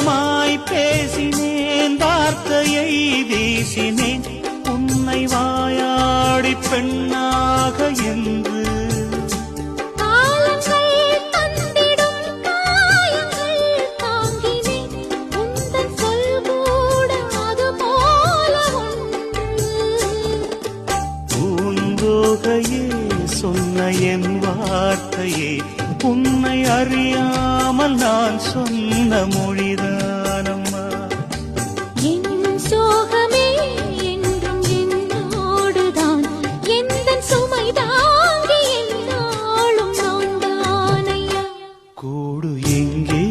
கோபமாய் பேசினேன், வார்த்தையை வீசினேன், உன்னை வாயாடி பெண்ணாக என்று. பூந்தோகையே சொன்ன என் வார்த்தையே, உன்னை அறியாமல் நான் சொன்ன மொழிதானம்மா. என் சோகமே என்றும் என்னோடுதான், எந்த சுமை தாங்கி என்னாலும் நான் தானையா. கூடு எங்கே